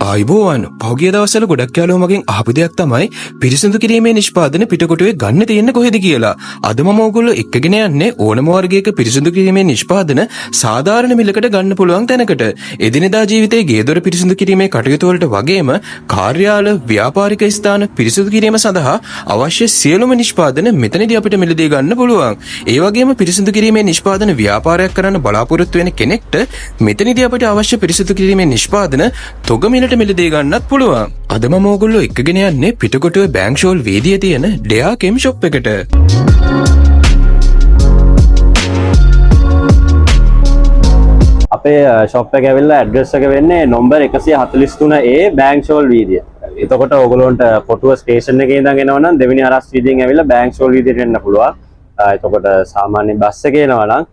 ආයිබෝවන් පහුගිය දවස්වල ගොඩක් යාළුවෝ මගෙන් අහපු දෙයක් තමයි පිරිසිදු කිරීමේ නිෂ්පාදන පිටකොටුවේ ගන්න තියෙන්නේ කොහෙද කියලා. අද මම ඕගොල්ලෝ එක්කගෙන යන්නේ ඕනම වර්ගයක පිරිසිදු කිරීමේ නිෂ්පාදන සාධාරණ මිලකට ගන්න පුළුවන් තැනකට. එදිනෙදා ජීවිතයේ ගේදොර පිරිසිදු කිරීමේ කටයුතු වලට වගේම කාර්යාල, ව්‍යාපාරික ස්ථාන පිරිසිදු කිරීම සඳහා අවශ්‍ය සියලුම නිෂ්පාදන මෙතනදී අපිට මිලදී ගන්න පුළුවන්. ඒ වගේම පිරිසිදු කිරීමේ නිෂ්පාදන ව්‍යාපාරයක් කරන්න බලාපොරොත්තු වෙන කෙනෙක්ට මෙතනදී අපිට අවශ්‍ය පිරිසිදු කිරීමේ නිෂ්පාදන තොග මිලට මිලදී ගන්නත් පුළුවන්. අද මම ඕගොල්ලෝ එක්කගෙන යන්නේ පිටකොටුවේ බැංක් ෂෝල් වීදියේ තියෙන ඩෙයා කෙම් ෂොප් එකට. අපේ ෂොප් එක ඇවිල්ලා ඇඩ්‍රස් එක වෙන්නේ නම්බර් 143A බැංක් ෂෝල් වීදිය. එතකොට ඕගොල්ලන්ට කොටුව ස්ටේෂන් එකේ ඉඳන් එනවා නම් දෙවෙනි හරස් වීදියෙන් ඇවිල්ලා බැංක් ෂෝල් වීදියට එන්න පුළුවන්. එතකොට සාමාන්‍ය බස් එකේ එනවා නම්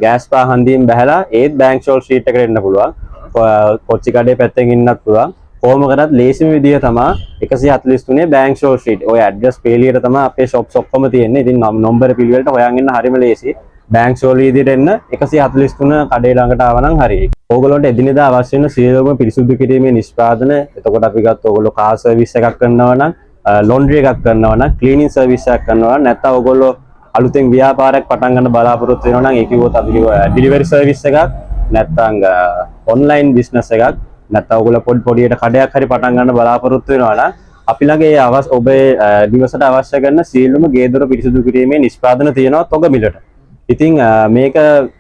ගෑස් පාහන්දියෙන් බැහැලා ඒත් බැංක් ෂෝල් ස්ට්‍රීට් එකට එන්න පුළුවන්. කොච්චි කඩේ පැත්තෙන් ඉන්නත් පුළුවන්. කොහොම කරත් ලේසිම විදිය තමයි 143 බැංක් ෂෝල් ස්ට්‍රීට්. ඔය ඇඩ්‍රස් පේලියට තමයි අපේ ෂොප්ස් ඔක්කොම තියෙන්නේ. ඉතින් නම්බර පිළිවෙලට හොයන් ඉන්න හරිම ලේසි. බැංක් ෂෝල් වීදියට එන්න 143 කඩේ ළඟට ආවනම් හරියි. ඕගොල්ලන්ට එදිනෙදා අවශ්‍ය වෙන සියලුම පිරිසුදු කිරීමේ නිෂ්පාදන. එතකොට අපි ගත්ත ඕගොල්ලෝ කාර් සර්විස් එකක් කරනවා නම්, ලොන්ඩ්‍රි එකක් කරනවා නම්, ක්ලීනින් සර්විස් එකක් කරනවා නම්, නැත්නම් ඕගොල්ලෝ අලුතෙන් ව්‍යාපාරයක් පටන් ගන්න බලාපොරොත්තු වෙනවා නම්, ඒ කිව්වොත් අපි ඩිලිවරි සර්විස් එකක්, නැත්නම් ඔන්ලයින් බිස්නස් එකක්, නැත්නම් ඔයගොල්ලෝ පොඩියට කඩයක් හරි පටන් ගන්න බලාපොරොත්තු වෙනවා නම් අපි ළඟ ඒ ඔබේ නිවසට අවශ්‍ය කරන සියලුම ගේදොර පිරිසිදු කිරීමේ නිෂ්පාදන තියෙනවා තොග මිලට. ඉතින් මේක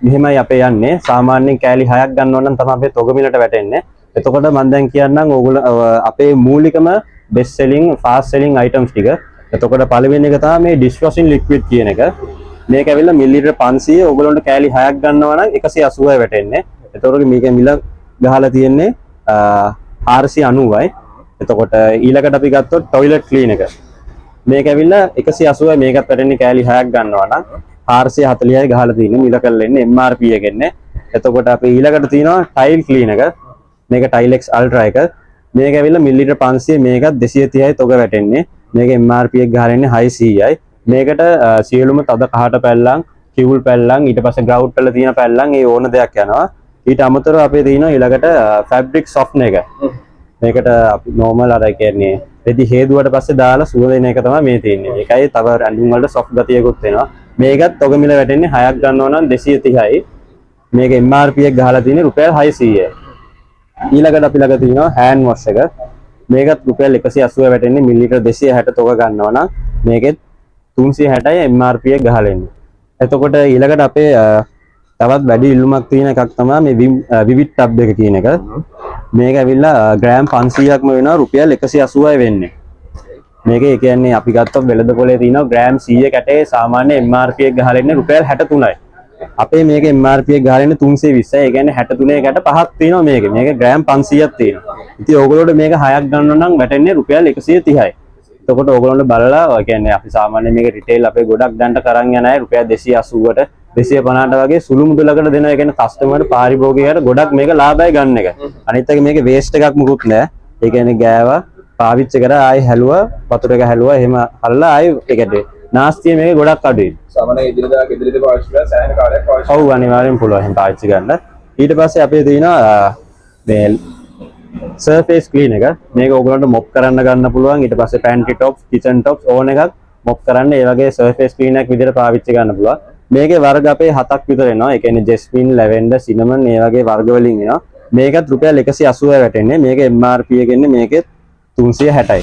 මෙහෙමයි අපේ යන්නේ. සාමාන්‍යයෙන් කෑලි 6ක් ගන්නවා නම් තමයි අපේ තොග මිලට වැටෙන්නේ. එතකොට මම දැන් කියන්නම් ඔයගොල්ලෝ අපේ මූලිකම best selling fast selling items ටික. එතකොට පළවෙනි එක තමයි මේ ඩිෂ් වොෂින් ලික්විඩ් කියන එක. මේක ඇවිල්ලා මිලිලීටර් 500 ඔයගොල්ලන්ට කෑලි 6ක් ගන්නවා නම් 180යි වැටෙන්නේ. එතකොට මේක මිල ගහලා තියෙන්නේ 490යි. එතකොට ඊළඟට අපි ගත්තොත් টয়ලට් ක්ලීන් එක. මේක ඇවිල්ලා 180යි. මේකත් වැටෙන්නේ කෑලි 6ක් ගන්නවා නම් 440යි ගහලා තියෙන්නේ. මිල කරලා ඉන්නේ MRP එකෙන්නේ. එතකොට අපි ඊළඟට තියෙනවා ටයිල් ක්ලීන් එක. මේක ටයිලෙක්ස් අල්ට්‍රා එක. මේක ඇවිල්ලා මිලිලීටර් 500 මේකත් 230යි තොග වැටෙන්නේ. මේක MRP එක ගහලා ඉන්නේ 600යි. මේකට සියලුම තද කහට පැල්ලම්, කිවුල් පැල්ලම්, ඊට පස්සේ ග්‍රවුට් වල තියෙන පැල්ලම් ඒ ඕන දෙයක් යනවා. ඊට අමතරව අපේ තියෙනවා ඊළඟට ෆැබ්‍රික් සොෆ්ට්නර් එක. මේකට අපි නෝමල් අර කියන්නේ රෙදි හේදුවට පස්සේ දාලා සුව දෙන එක තමයි මේ තියෙන්නේ. ඒකයි තව ඇඳුම් වලට සොෆ්ට් ගතියකුත් වෙනවා. මේකත් තොග මිල වැටෙන්නේ 6ක් ගන්නවා නම් 230යි. මේක MRP එක ගහලා තියෙන්නේ රුපියල් 600යි. ඊළඟට අපි ළඟ තියෙනවා හෑන්ඩ් වොෂ් එක. මේකත් රුපියල් 180 වැටෙන්නේ මිලිලීටර් 260 තොග ගන්නවා නම් මේකෙත් 360යි MRP එක ගහලා ඉන්නේ. එතකොට ඊළඟට අපේ තවත් වැඩි ඉල්ලුමක් තියෙන එකක් තමයි මේ විවිඩ් ටබ් එක කියන එක. මේක ඇවිල්ලා ග්‍රෑම් 500ක්ම වෙනවා රුපියල් 180යි වෙන්නේ. මේක ඒ කියන්නේ අපි ගත්තොත් වෙළඳ පොලේ තියෙනවා ග්‍රෑම් 100 කැටේ සාමාන්‍ය MRP එක ගහලා ඉන්නේ රුපියල් 63යි. අපේ මේක MRP එක ගහලා ඉන්නේ 320යි. ඒ කියන්නේ 63 කැට පහක් තියෙනවා මේක. මේක ග්‍රෑම් 500ක් තියෙනවා. ඉතින් ඕගොල්ලෝට මේක 6ක් ගන්නවා නම් වැටෙන්නේ රුපියල් 130යි. එතකොට ඕගොල්ලන්ට බලලා ඔය කියන්නේ අපි සාමාන්‍යයෙන් මේක රිටේල් අපේ ගොඩක් දන්ට කරන් යන අය රුපියල් 280ට 250ට වගේ සුළු මුදලකට දෙනවා. ඒ කියන්නේ කස්ටමර්ට පාරිභෝගිකයට ගොඩක් මේක ලාභයි ගන්න එක. අනිත් එක මේක වේස්ට් එකක් මුකුත් නෑ. ඒ කියන්නේ ගෑවා පාවිච්චි කරා ආයි හැලුවා වතුර එක හැලුවා එහෙම හල්ලා ආයි ඒකට නාස්තිය මේක ගොඩක් අඩුයි. සාමාන්‍යයෙන් ඉදිරියදා ගෙදරදී පාවිච්චි කරලා සෑහෙන කාලයක් පාවිච්චි කරනවා. ඔව් අනිවාර්යෙන් පුළුවන් එහෙම පාවිච්චි කරන්න. ඊට පස්සේ අපේ තියෙනවා මේ සර්ෆේස් ක්ලීන් එක. මේක ඕගොල්ලන්ට මොප් කරන්න ගන්න පුළුවන්. ඊට පස්සේ පැන්ට්‍රි টොප්ස්, කිචන් টොප්ස් ඕන එකක් මොප් කරන්න ඒ වගේ සර්ෆේස් ක්ලීන් එකක් විදිහට පාවිච්චි ගන්න පුළුවන්. මේකේ වර්ග අපේ 7ක් විතර එනවා. ඒ කියන්නේ ජෙස්මින්, ලැවෙන්ඩර්, සිනමන් මේ වගේ වර්ග වලින් එනවා. මේකත් රුපියල් 180යි වැටෙන්නේ. මේක MRP එකෙන්නේ මේකෙත් 360යි.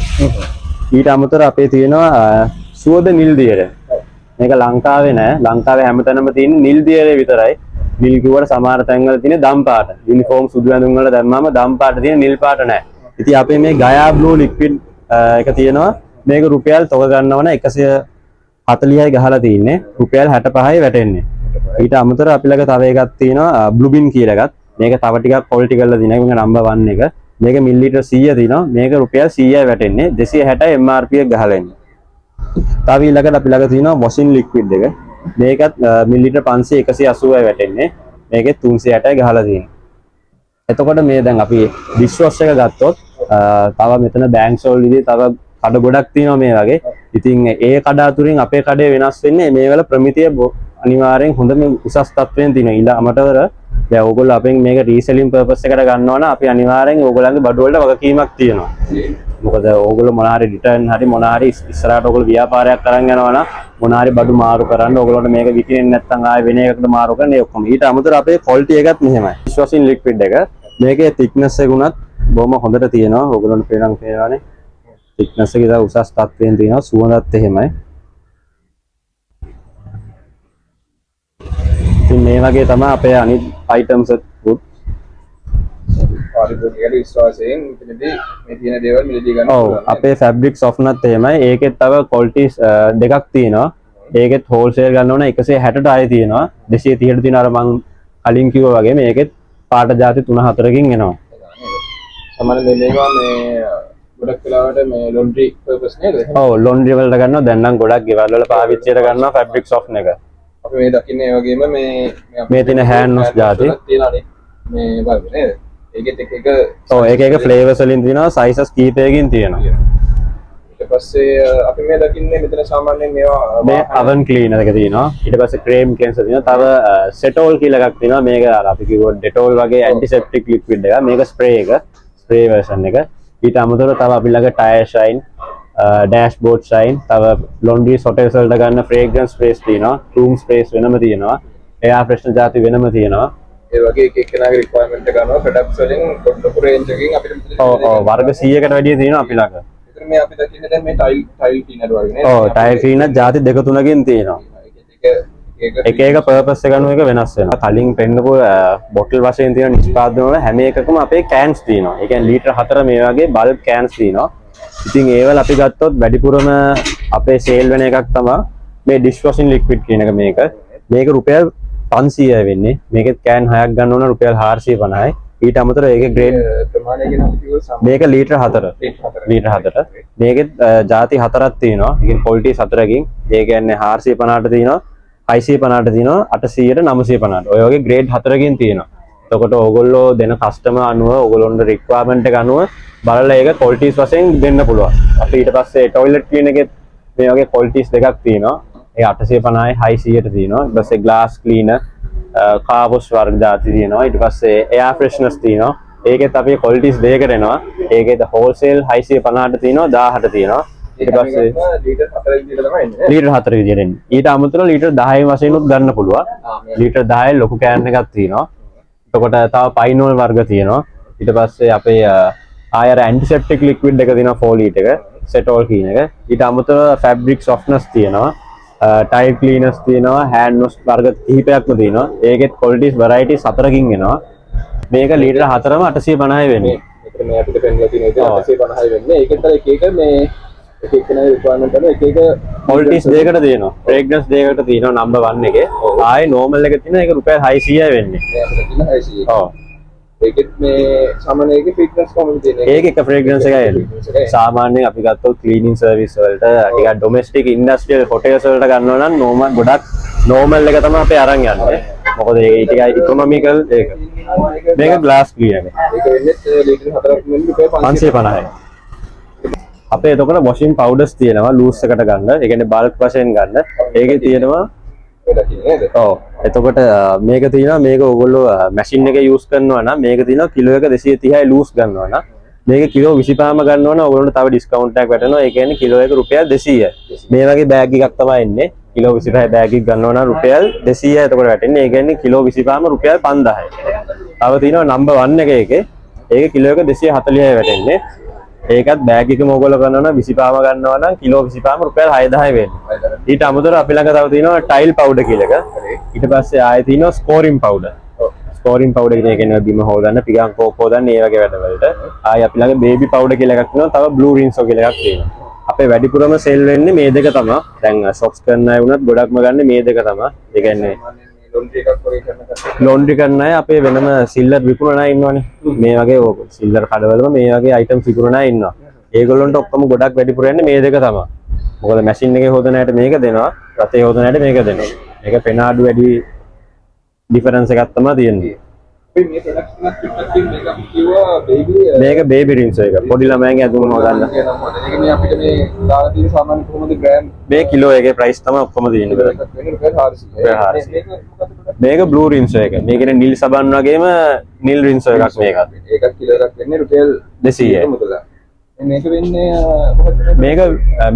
ඊට අමතරව අපේ තියෙනවා සුවඳ නිල් දියර. මේක ලංකාවේ නෑ. ලංකාවේ හැමතැනම තියෙන නිල් දියරේ විතරයි. නිල් කිව්වට සමහර තැන්වල තියෙන දම් පාට. යුනිෆෝම් සුදු ඇඳුම් වල දැම්මම දම් පාට තියෙන නිල් පාට නෑ. ඉතින් අපේ මේ ගයා බ්ලූ ලික්විඩ් එක තියෙනවා. මේක රුපියල් තොග ගන්නව නම් 140යි ගහලා තියෙන්නේ. රුපියල් 65යි වැටෙන්නේ. ඊට අමතරව අපි ළඟ තව එකක් තියෙනවා බ්ලුබින් කියලා එකක්. මේක තව ටිකක් ක්වොලිටි කරලා තියෙන එක. මේක නම්බර් 1 එක. මේක මිලිලීටර් 100 තියෙනවා. මේක රුපියල් 100යි වැටෙන්නේ. 260යි MRP එක ගහලා ඉන්නේ. තව ඊළඟට අපි ළඟ තියෙනවා වොෂින් ලික්විඩ් එක. මේකත් මිලිලීටර් 500 180යි වැටෙන්නේ. මේකෙත් 360යි ගහලා තියෙනවා. එතකොට මේ දැන් අපි ඩිෂ් වොෂ් එක ගත්තොත් තව මෙතන බැංක් ෂෝල් විදිහේ තව කඩ ගොඩක් තියෙනවා මේ වගේ. ඉතින් ඒ කඩ අතුරින් අපේ කඩේ වෙනස් වෙන්නේ මේ වල ප්‍රමිතිය අනිවාර්යෙන් හොඳම උසස් තත්ත්වයෙන් තියෙනවා. ඊළ අමතර දැන් ඕගොල්ලෝ අපෙන් මේක රීසෙලින් පර්පස් එකට ගන්නවා නම් අපි අනිවාර්යෙන් ඕගොල්ලන්ගේ බඩු වලට වගකීමක් තියෙනවා. මොකද ඕගොල්ලෝ මොන හරි රිටර්න් හරි මොන හරි ඉස්සරහට ඕගොල්ලෝ ව්‍යාපාරයක් කරන් යනවා නම් මොන හරි බඩු මාරු කරන්න ඕගොල්ලන්ට මේක විකිනෙන්නේ නැත්නම් ආයෙ වෙන එකකට මාරු කරන්න ඒ ඔක්කොම. ඊට අමතරව අපේ ක්වොලිටි එකත් මෙහෙමයි. ඩිෂ්වොෂින් ලික්විඩ් එක මේකේ thickness එක උනත් බොහොම හොඳට තියෙනවා. ඕගොල්ලන්ට පේනවානේ. thickness එක ඉතින් උසස් තත්ත්වයෙන් තියෙනවා. සුවඳත් එහෙමයි. ඉතින් මේ වගේ තමයි අපේ අනිත් items උත් පාරිභෝගිකයට විශ්වාසයෙන් මෙතනදී මේ තියෙන දේවල් මිලදී ගන්න ඔව් අපේ fabric softenත් එහෙමයි. ඒකෙත් තව qualities දෙකක් තියෙනවා. ඒකෙත් wholesale ගන්න ඕන 160ට ආයෙ තියෙනවා. 230ට තියෙන අර මං කලින් කිව්වා වගේ මේකෙත් පාට ಜಾති 3-4කින් එනවා. සමහරවිට මේවා මේ ගොඩක් වෙලාවට මේ laundry purpose නේද? ඔව් laundry වලට ගන්නවා. දැන් නම් ගොඩක් ගෙවල් වල පාවිච්චියට ගන්නවා fabric soften එක. අපි මේ දකින්නේ ඒ වගේම මේ තියෙන hand wash ಜಾති තියෙනවානේ මේ බලන්න නේද? ඒකෙත් එක ඔව් එක flavors වලින් තියෙනවා sizes කීපයකින් තියෙනවා. ඊට පස්සේ අපි මේ දකින්නේ මෙතන සාමාන්‍යයෙන් මේවා මේ oven cleaner එක තියෙනවා. ඊට පස්සේ cream cleanser තියෙනවා. තව Setol කියලා එකක් තියෙනවා. මේක අර අපි කිව්වොත් Dettol වගේ antiseptic liquid එක. මේක spray එක. spray version එක. ඊට අමතරව තව අපි ළඟ tire shine, dashboard shine, තව laundry sotters වලට ගන්න fragrance sprays තියෙනවා. room sprays වෙනම තියෙනවා. air freshener ಜಾති වෙනම තියෙනවා. ඒ වගේ එක එක්කෙනාගේ requirement එක ගන්නවා products වලින් ලොකු range එකකින් අපිට වර්ග 100කට වැඩිය තියෙනවා අපි ළඟ. ඒතර මේ අපි දකින්නේ දැන් මේ tile cleaner වගේ නේද? tile cleaner ಜಾති දෙක තුනකින් තියෙනවා. එක එක purpose එක අනුව එක වෙනස් වෙනවා. කලින් පෙන්නපු bottle වශයෙන් තියෙන නිෂ්පාදන වල හැම එකකම අපේ cans තියෙනවා. ඒ කියන්නේ ලීටර් 4 මේ වගේ bulk cans තියෙනවා. ඉතින් ඒවල අපි ගත්තොත් වැඩිපුරම අපේ sale වෙන එකක් තමයි මේ dishwashing liquid කියන එක මේක. මේක රුපියල් 500යි වෙන්නේ. මේකෙත් can 6ක් ගන්න ඕන රුපියල් 450යි. ඊට අමතරව ඒකේ grade ප්‍රමාණය ගැන අපි කිව්වොත් මේක ලීටර් 4. ලීටර් 4. මේකෙත් ಜಾති 4ක් තියෙනවා. ඒ කියන්නේ quality 4කින්. ඒ කියන්නේ 450ට තියෙනවා, 650ට තියෙනවා, 800ට 950ට. ඔය වගේ grade 4කින් තියෙනවා. එතකොට ඕගොල්ලෝ දෙන customer අනුව ඕගොල්ලොන්ගේ requirement එක අනුව බලලා ඒක qualities වශයෙන් දෙන්න පුළුවන්. අපි ඊට පස්සේ toilet cleaner එකෙත් මේ වගේ qualities දෙකක් තියෙනවා. ඒ 850යි 600ට තියෙනවා. ඊට පස්සේ glass cleaner, car wash වර්ග ಜಾති තියෙනවා. ඊට පස්සේ air fresheners තියෙනවා. ඒකෙත් අපි qualities දෙකකට එනවා. ඒකෙත් wholesale 650ට තියෙනවා, 1000ට තියෙනවා. ඊට පස්සේ ලීටර් 4 විදිහට තමයි එන්නේ. ලීටර් 4 විදිහට එන්නේ. ඊට අමතරව ලීටර් 10 වශයෙන් උත් ගන්න පුළුවන්. ලීටර් 10 ලොකු කෑන් එකක් තියෙනවා. එතකොට තව පයිනෝල් වර්ග තියෙනවා. ඊට පස්සේ අපේ ආයර ඇන්ටිසෙප්ටික් ලික්විඩ් එක තියෙනවා 4 ලීටර් එක, Setol කියන එක. ඊට අමතරව fabric softeners තියෙනවා. tile cleaners තියෙනවා, hand wash වර්ග කිහිපයක්ම තියෙනවා. ඒකෙත් qualities varieties 4කින් එනවා. මේක ලීටර් 4ම 850යි වෙන්නේ. මෙතන මේ අපිට පෙන්නලා තියෙන විදිහට 850යි වෙන්නේ. ඒකෙන් තමයි එක මේ එක එක්කෙනාගේ requirement අනුව එක qualities දෙකකට තියෙනවා. fragrance දෙකකට තියෙනවා number 1 එකේ. ආයේ normal එක තියෙනවා. ඒක රුපියල් 600යි වෙන්නේ. ඔව්. ඒකෙත් මේ සාමාන්‍ය එකේ fragrance කොහොමද තියෙන්නේ? ඒක එක fragrance එකයි එන්නේ. සාමාන්‍යයෙන් අපි ගත්තොත් cleaning service වලට ටිකක් domestic industrial hotels වලට ගන්නවා නම් normal ගොඩක් normal එක තමයි අපි අරන් යන්නේ. මොකද ඒක ටිකයි economical ඒක. මේක glass cleaner එක. ඒක වෙන්නේ ලීටර් 4ක් වෙන්නේ රුපියල් 550යි. අපේ එතකොට washing powders තියෙනවා loose එකට ගන්න. ඒ කියන්නේ bulk වශයෙන් ගන්න. ඒකේ තියෙනවා ඔව්. එතකොට මේක තියෙනවා මේක ඕගොල්ලෝ මැෂින් එක යූස් කරනවා නම් මේක තියෙනවා කිලෝ එක 230යි ලූස් ගන්නවා නම් මේක කිලෝ 25ම ගන්නවා නම් ඕගොල්ලන්ට තව ඩිස්කවුන්ට් එකක් වැටෙනවා. ඒ කියන්නේ කිලෝ එක රුපියල් 200යි. මේ වගේ බෑග් එකක් තමයි එන්නේ. කිලෝ 25 බෑග් එකක් ගන්නවා නම් රුපියල් 200යි එතකොට වැටෙන්නේ. ඒ කියන්නේ කිලෝ 25ම රුපියල් 5000යි. තව තියෙනවා නම්බර් 1 එක එකේ. ඒක කිලෝ එක 240යි වැටෙන්නේ. ඒකත් බෑග් එකම ඕගොල්ලෝ ගන්නවා නම් 25ම ගන්නවා නම් කිලෝ 25ම රුපියල් 6000යි වෙන්නේ. ඊට අමතරව අපි ළඟ තව තියෙනවා ටයිල් පවුඩර් කියලා එක. ඊට පස්සේ ආයෙ තියෙනවා ස්කෝරින් පවුඩර්. ස්කෝරින් පවුඩර් කියන්නේ බිම හොදන්න, පිගම් කෝක් හොදන්න, ඒ වගේ වැඩවලට. ආයෙ අපි ළඟ බේබි පවුඩර් කියලා එකක් තියෙනවා. තව බ්ලූ රින්සෝ කියලා එකක් තියෙනවා. අපේ වැඩිපුරම සෙල් වෙන්නේ මේ දෙක තමයි. දැන් සොක්ස් කරන අය වුණත් ගොඩක්ම ගන්න මේ දෙක තමයි. ඒ කියන්නේ laundry කරන අය අපේ වෙනම සිල්ලර් විකුණන අය ඉන්නවනේ. මේ වගේ සිල්ලර් කඩවලම මේ වගේ අයිටම්ස් විකුණන අය ඉන්නවා. ඒගොල්ලන්ට ඔක්කොම ගොඩක් වැඩිපුර යන්නේ මේ දෙක තමයි. මොකද මැෂින් එකේ හොදන අයට මේක දෙනවා, රතේ හොදන අයට මේක දෙනවා. මේක පෙන අඩු වැඩි ඩිෆරන්ස් එකක් තමයි තියෙන්නේ. අපි මේ ප්‍රොඩක්ට්ස් එකක් පිටතින් මේක කිව්වා බේබි මේක බේබි රින්ස් එක. පොඩි ළමයින්ගේ ඇඳුම් හොදන්න. ඒක මේ අපිට මේ දාලා තියෙන සාමාන්‍ය කොහොමද ග්‍රෑම් මේ කිලෝ එකේ ප්‍රයිස් තමයි ඔක්කොම තියෙන්නේ. වෙන රුපියල් 400. මේක බ්ලූ රින්ස් එක. මේකේ නිල් සබන් වගේම නිල් රින්ස් එකක් මේකත්. ඒකත් කිලෝ එකක් වෙන්නේ රුපියල් 200යි. මුදල. මේක වෙන්නේ මොකක්ද?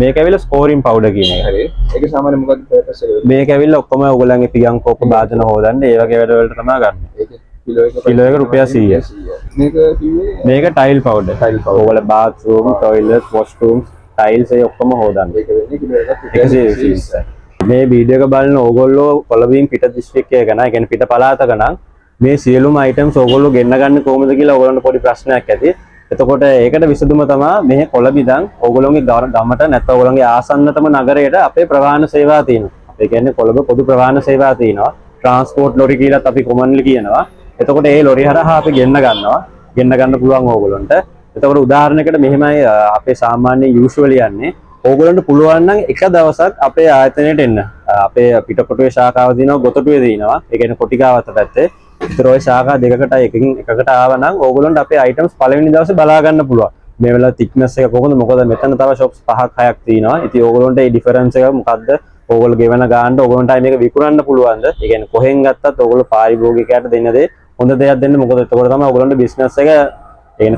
මේක ඇවිල්ලා ස්කෝරින් පවුඩර් කියන එක. හරි. ඒක සාමාන්‍ය මොකක්ද පර්පස් එක? මේක ඇවිල්ලා ඔක්කොම ඔයගොල්ලන්ගේ පියන් කෝප බාදන හොදන්න ඒ වගේ වැඩ වලට තමයි ගන්න. ඒක කිලෝ එක රුපියල් 100යි. මේක කිව්වේ මේක ටයිල් පවුඩර්. ඔයගොල්ලෝ bathroom, toilet, washrooms, tiles ඒ ඔක්කොම හොදන්න. ඒක වෙන්නේ කිලෝ එකක් 120යි. මේ වීඩියෝ එක බලන ඕගොල්ලෝ කොළඹින් පිට දිස්ත්‍රික්කයක නම්, ඒ කියන්නේ පිට පළාතක නම් මේ සියලුම අයිටම්ස් ඕගොල්ලෝ ගෙන්න ගන්න කොහොමද කියලා ඕගොල්ලන්ට පොඩි ප්‍රශ්නයක් ඇති. එතකොට ඒකට විසඳුම තමයි මේ කොළඹ ඉඳන් ඕගොල්ලෝගේ ගමට නැත්නම් ඕගොල්ලෝගේ ආසන්නතම නගරයට අපේ ප්‍රවාහන සේවා තියෙනවා. ඒ කියන්නේ කොළඹ පොදු ප්‍රවාහන සේවා තියෙනවා. ට්‍රාන්ස්පෝර්ට් ලොරි කියලාත් අපි කොමන්ලි කියනවා. එතකොට ඒ ලොරි හරහා අපි ගෙන්න ගන්න පුළුවන් ඕගොල්ලන්ට. එතකොට උදාහරණයකට මෙහෙමයි අපේ සාමාන්‍ය යූෂුවලි යන්නේ. ඕගොල්ලන්ට පුළුවන් නම් එක දවසක් අපේ ආයතනයට එන්න. අපේ පිටකොටුවේ ශාඛාව තියෙනවා, ගොතටුවේ තියෙනවා. ඒ කියන්නේ කොටිකාවත පැත්තේ. ඒතර ඔය ශාඛා දෙකකට එකකට ආව නම් ඕගොල්ලන්ට අපේ අයිටම්ස් පළවෙනි දවසේ බලා ගන්න පුළුවන්. මේ වෙලාව thickness එක කොහොමද? මොකද මෙතන තව shops 5ක් 6ක් තියෙනවා. ඉතින් ඕගොල්ලන්ට මේ difference එක මොකද්ද? ඕගොල්ලෝ ගෙවන ගානට ඕගොල්ලන්ට මේක විකුණන්න පුළුවන්ද? ඒ කියන්නේ කොහෙන් ගත්තත් ඕගොල්ලෝ පාරිභෝගිකයට දෙන්න දේ හොඳ දෙයක් දෙන්න. මොකද එතකොට තමයි ඕගොල්ලන්ට business එක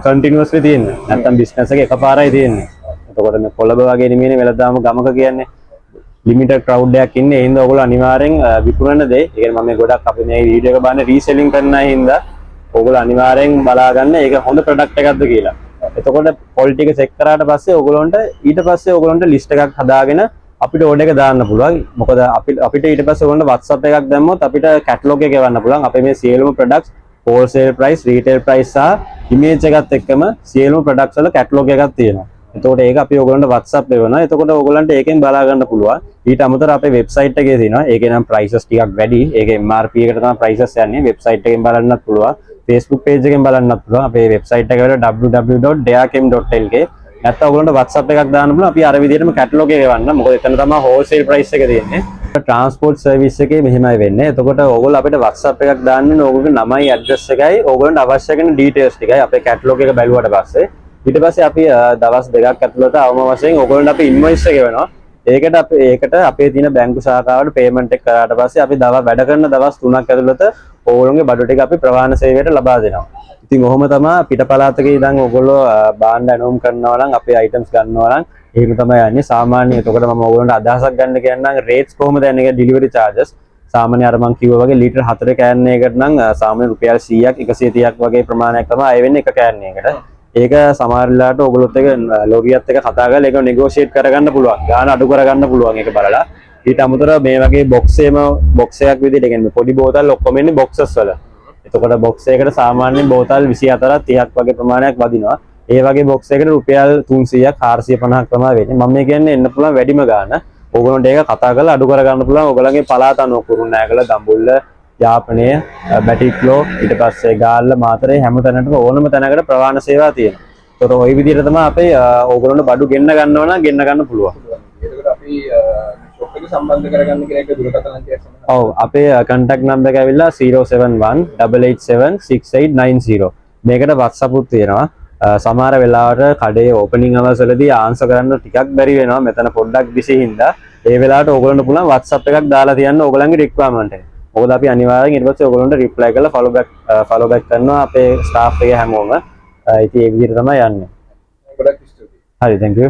continuously තියෙන්නේ. නැත්තම් business එක එකපාරයි තියෙන්නේ. එතකොට මේ කොළඹ වගේ නෙමෙයිනේ වෙලදාම ගමක කියන්නේ. ලිමිටඩ් ක්‍රවුඩ් එකක් ඉන්නේ. ඒ හින්දා ඔයගොල්ලෝ අනිවාර්යෙන් විකුණන දේ. ඒ කියන්නේ මම මේ ගොඩක් අපි මේ වීඩියෝ එක බලන්නේ රීසෙලින් කරන අය හින්දා ඔයගොල්ලෝ අනිවාර්යෙන් බලා ගන්න ඒක හොඳ ප්‍රොඩක්ට් එකක්ද කියලා. එතකොට ක්වොලිටි එක චෙක් කරාට පස්සේ ඔයගොල්ලන්ට ඊට පස්සේ ඔයගොල්ලන්ට ලිස්ට් එකක් හදාගෙන අපිට ඕඩර් එක දාන්න පුළුවන්. මොකද අපිට ඊට පස්සේ ඔයගොල්ලන්ට WhatsApp එකක් දැම්මොත් අපිට කැටලොග් එක ගෙවන්න පුළුවන්. අපේ මේ සියලුම products wholesale price, retail price සහ image එකත් එක්කම සියලුම ප්‍රොඩක්ට්ස් වල කැටලොග් එකක් තියෙනවා. එතකොට ඒක අපි ඔයගොල්ලන්ට WhatsApp එවනවා. එතකොට ඔයගොල්ලන්ට ඒකෙන් බලා ගන්න පුළුවන්. ඊට අමතරව අපේ වෙබ්සයිට් එකේ තියෙනවා. ඒකේ නම් prices ටිකක් වැඩි. ඒකේ MRP එකට තමයි prices යන්නේ. වෙබ්සයිට් එකෙන් බලන්නත් පුළුවන්. Facebook page එකෙන් බලන්නත් පුළුවන්. අපේ වෙබ්සයිට් එක වල www.deachem.lk. නැත්නම් ඔයගොල්ලන්ට WhatsApp එකක් දාන්න පුළුවන්. අපි අර විදිහටම කැටලොග් එක එවන්න. මොකද එතන තමයි wholesale price එක තියෙන්නේ. ට්‍රාන්ස්පෝර්ට් සර්විස් එකේ මෙහෙමයි වෙන්නේ. එතකොට ඕගොල්ලෝ අපිට WhatsApp එකක් දාන්න ඕනේ. ඕගොල්ලෝගේ නමයි ඇඩ්‍රස් එකයි ඕගොල්ලන්ට අවශ්‍ය කරන ඩීටේල්ස් ටිකයි අපේ කැටලොග් එක බැලුවට පස්සේ ඊට පස්සේ අපි දවස් දෙකක් ඇතුළත අවම වශයෙන් ඕගොල්ලන්ට අපි ඉන්වොයිස් එක ගෙවනවා. ඒකට අපේ තියෙන බැංකු ශාඛාවට පේමන්ට් එක කරාට පස්සේ අපි වැඩ කරන දවස් 3ක් ඇතුළත ඕගොල්ලෝගේ බඩු ටික අපි ප්‍රවාහන සේවයට ලබා දෙනවා. ඉතින් ඔහොම තමයි පිට පළාතක ඉඳන් ඕගොල්ලෝ බාණ්ඩ ඇනවුම් කරනවා නම් අපේ අයිටම්ස් ගන්නවා නම් එහෙම තමයි යන්නේ. සාමාන්‍ය එතකොට මම ඕගොල්ලන්ට අදහසක් ගන්න කියන්නම් රේට්ස් කොහොමද යන්නේ ඩිලිවරි charges. සාමාන්‍ය අර මම කිව්වා වගේ ලීටර් 4 කෑන් එකකට නම් සාමාන්‍ය රුපියල් 100ක් 130ක් වගේ ප්‍රමාණයක් තමයි ආයෙ වෙන්නේ එක කෑන් එකකට. ඒක සමහර වෙලාවට ඔයගොල්ලොත් එක ලොරියත් එක කතා කරලා ඒක නෙගෝෂিয়েට් කරගන්න පුළුවන්. ගාන අඩු කරගන්න පුළුවන් ඒක බලලා. ඊට අමතරව මේ වගේ බොක්ස් එකක් විදිහට කියන්නේ පොඩි බෝතල් ඔක්කොම එන්නේ බොක්සස් වල. එතකොට බොක්ස් එකකට සාමාන්‍යයෙන් බෝතල් 24ක් 30ක් වගේ ප්‍රමාණයක් වදිනවා. ඒ වගේ බොක්ස් එකකට රුපියල් 300ක් 450ක් තමයි වෙන්නේ. මම මේ කියන්නේ එන්න පුළුවන් වැඩිම ගාන. ඕගොල්ලන්ට ඒක කතා කරලා අඩු කරගන්න පුළුවන්. ඕගොල්ලන්ගේ පළාත අනුව කුරුණෑගල, දඹුල්ල, යාපනය, බැටික්ලෝ, ඊට පස්සේ ගාල්ල, මාතරේ හැම තැනකටම ඕනම තැනකට ප්‍රවාහන සේවා තියෙනවා. ඒතකොට ওই විදිහට තමයි අපේ ඕගොල්ලන්ට බඩු ගෙන්න ගන්නවා නම් ගෙන්න ගන්න පුළුවන්. ඒකට අපි ෂොප් එක සම්බන්ධ කරගන්න කියන එක දුරකථන අංකයක් සමහර. ඔව් අපේ contact number එක ඇවිල්ලා 07188768890. මේකට WhatsApp උත් තියෙනවා. සමහර වෙලාවට කඩේ ඕපනින් අවර්ස් වලදී ආන්සර් කරන්න ටිකක් බැරි වෙනවා. මෙතන පොඩ්ඩක් බිසි හින්දා ඒ වෙලාවට ඕගොල්ලන්ට පුළුවන් WhatsApp එකක් දාලා තියන්න ඕගොල්ලන්ගේ රික්වයර්මන්ට් එක. මොකද අපි අනිවාර්යෙන් ඊට පස්සේ ඔයගොල්ලන්ට රිප්ලයි කරලා ෆලෝ බෑක් කරනවා අපේ ස්ටාෆ් එක හැමෝම. ඉතින් ඒ විදිහට තමයි යන්නේ. ගොඩක් ස්තුතියි. හරි thank you.